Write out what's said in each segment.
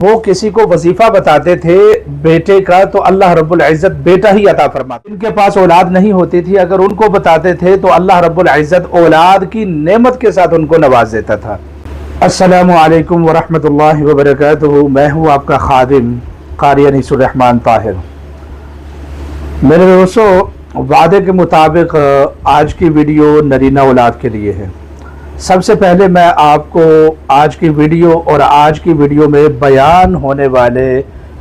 वो किसी को वजीफा बताते थे बेटे का तो अल्लाह रब्बुल इज़्ज़त बेटा ही अता फरमाते। इनके पास औलाद नहीं होती थी, अगर उनको बताते थे तो अल्लाह रब्बुल इज़्ज़त औलाद की नेमत के साथ उनको नवाज देता था। अस्सलामु अलैकुम वरहमतुल्लाहि वबरकातुहू। मैं हूँ आपका खादिम क़ारी अनीसुर रहमान ताहिर। मेरे दोस्तों, वादे के मुताबिक आज की वीडियो नरीना औलाद के लिए है। सबसे पहले मैं आपको आज की वीडियो और आज की वीडियो में बयान होने वाले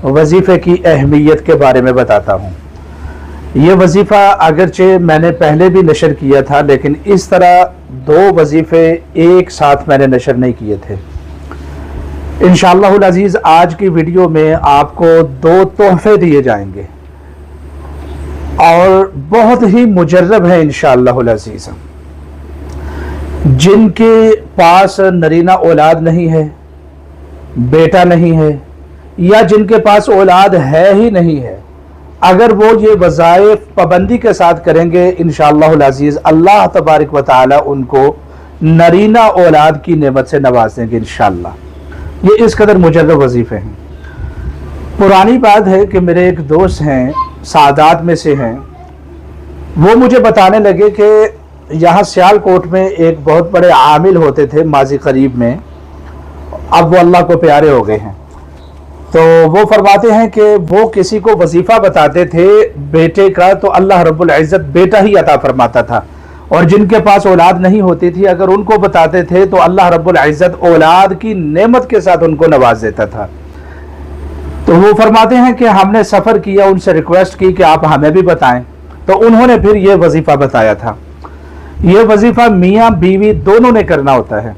वजीफ़े की अहमियत के बारे में बताता हूँ। ये वजीफ़ा अगरचे मैंने पहले भी नशर किया था, लेकिन इस तरह दो वजीफ़े एक साथ मैंने नशर नहीं किए थे। इंशाअल्लाहुल अज़ीज़ आज की वीडियो में आपको दो तोहफे दिए जाएंगे और बहुत ही मुजर्रब है इंशाअल्लाहुल अज़ीज़। जिनके पास नरीना औलाद नहीं है, बेटा नहीं है, या जिनके पास औलाद है ही नहीं है, अगर वो ये वज़ाइफ पाबंदी के साथ करेंगे इंशाअल्लाहुल अज़ीज़ अल्लाह तबारक व तआला उनको नरीना औलाद की नेमत से नवाज देंगे इंशाअल्लाह। ये इस कदर मुजर्रब वजीफ़े हैं। पुरानी बात है कि मेरे एक दोस्त हैं, सादात में से हैं, वो मुझे बताने लगे कि यहाँ सियालकोट में एक बहुत बड़े आमिल होते थे माजी करीब में, अब वो अल्लाह को प्यारे हो गए हैं। तो वो फरमाते हैं कि वो किसी को वजीफ़ा बताते थे बेटे का तो अल्लाह रब्बुल इज़्ज़त बेटा ही अता फरमाता था, और जिनके पास औलाद नहीं होती थी अगर उनको बताते थे तो अल्लाह रब्बुल इज़्ज़त औलाद की नेमत के साथ उनको नवाज देता था। तो वो फरमाते हैं कि हमने सफ़र किया, उनसे रिक्वेस्ट की कि आप हमें भी बताएं, तो उन्होंने फिर ये वजीफ़ा बताया था। ये वजीफ़ा मियाँ बीवी दोनों ने करना होता है।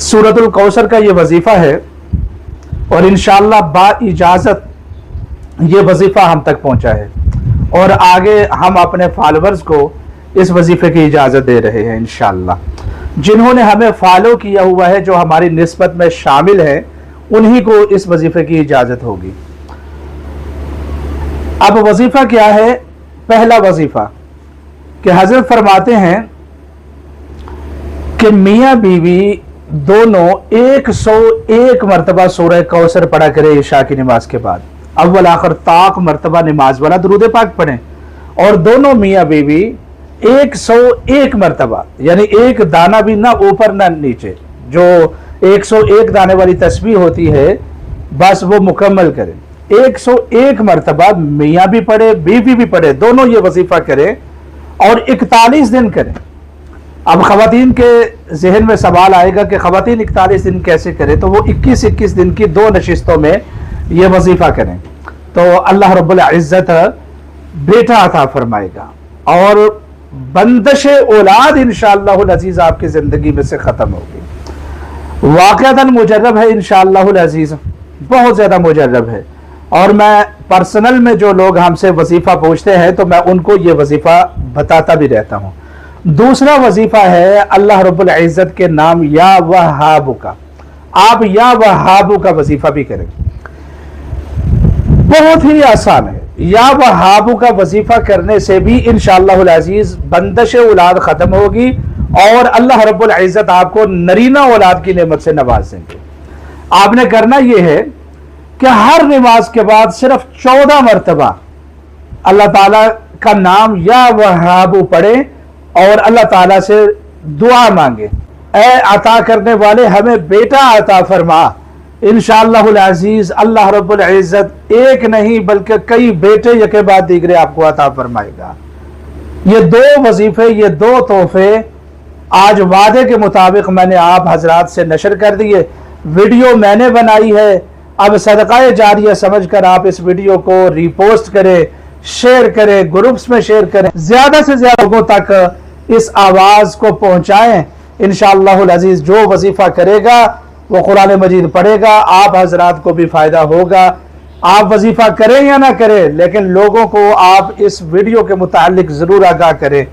सूरतुल कौसर का ये वजीफ़ा है और इंशाअल्लाह बा इजाज़त ये वजीफ़ा हम तक पहुँचा है और आगे हम अपने फॉलोअर्स को इस वजीफ़े की इजाज़त दे रहे हैं इंशाअल्लाह। जिन्होंने हमें फॉलो किया हुआ है, जो हमारी निस्बत में शामिल है, उन्हीं को इस वजीफ़े की इजाज़त होगी। अब वजीफ़ा क्या है? पहला वजीफ़ा कि हज़रत फरमाते हैं कि मियाँ बीवी दोनों 101 मरतबा सूरह कौसर पढ़ा करे इशा की नमाज के बाद, अव्वल आखिर ताक मरतबा नमाज वाला दुरूद पाक पढ़ें, और दोनों मियाँ बीवी 101 मरतबा, यानी एक दाना भी ना ऊपर ना नीचे, जो 101 दाने वाली तस्बीह होती है बस वो मुकम्मल करें। 101 मरतबा मियाँ भी पढ़े बीवी भी पढ़े, दोनों ये वजीफ़ा करें और 41 दिन करें। अब ख़वातीन के जहन में सवाल आएगा कि ख़वातीन 41 दिन कैसे करें, तो वो 21-21 दिन की दो नशिस्तों में ये वजीफ़ा करें तो अल्लाह रब्बुल इज़्ज़त बेटा अता फरमाएगा और बंदश औलाद इंशाअल्लाहुल अज़ीज़ आपकी ज़िंदगी में से ख़त्म होगी। वाक़अतन मुजर्रब है इंशाअल्लाहुल अज़ीज़, बहुत ज़्यादा मुजर्रब है। और मैं पर्सनल में जो लोग हमसे वजीफ़ा पूछते हैं तो मैं उनको ये वजीफ़ा बताता भी रहता हूँ। दूसरा वजीफ़ा है अल्लाह रब्बुल इज़्ज़त के नाम या वहाबु का। आप या वहाबु का वजीफ़ा भी करें, बहुत ही आसान है। या वहाबु का वजीफ़ा करने से भी इंशाअल्लाहुल अज़ीज़ बंदश औलाद ख़त्म होगी और अल्लाह रब्बुल इज़्ज़त आपको नरीना औलाद की नेमत से नवाज देंगे। आपने करना यह है कि हर नमाज के बाद सिर्फ 14 मरतबा अल्लाह ताला का नाम या वहाबु पढ़े और अल्लाह ताला से दुआ मांगे, ऐ अता करने वाले हमें बेटा अता फरमा। इंशाअल्लाहुल अज़ीज़ अल्लाह रब्बुल इज़्ज़त एक नहीं बल्कि कई बेटे यके बाद दीगरे आपको अता फरमाएगा। ये दो वजीफे, ये दो तोहफे आज वादे के मुताबिक मैंने आप हजरात से नशर कर दिए। वीडियो मैंने बनाई है, अब सदक़ाए जारिया समझकर आप इस वीडियो को रीपोस्ट करें, शेयर करें, ग्रुप्स में शेयर करें, ज्यादा से ज्यादा लोगों तक इस आवाज को पहुंचाएं। इंशाअल्लाहुल अज़ीज़ जो वजीफा करेगा वो कुरान मजीद पढ़ेगा, आप हजरात को भी फायदा होगा। आप वजीफा करें या ना करें, लेकिन लोगों को आप इस वीडियो के मुतालिक जरूर आगाह करें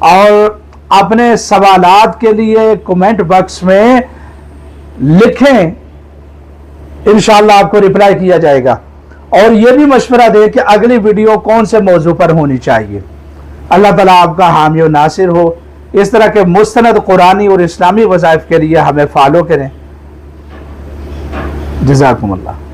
और अपने सवालात के लिए कमेंट बॉक्स में लिखें, इंशाअल्लाह आपको रिप्लाई किया जाएगा। और यह भी मशवरा दें कि अगली वीडियो कौन से मौजू पर होनी चाहिए। अल्लाह ताला आपका हामी और नासिर हो। इस तरह के मुस्तनद कुरानी और इस्लामी वज़ाइफ के लिए हमें फॉलो करें। जज़ाकुमुल्लाह।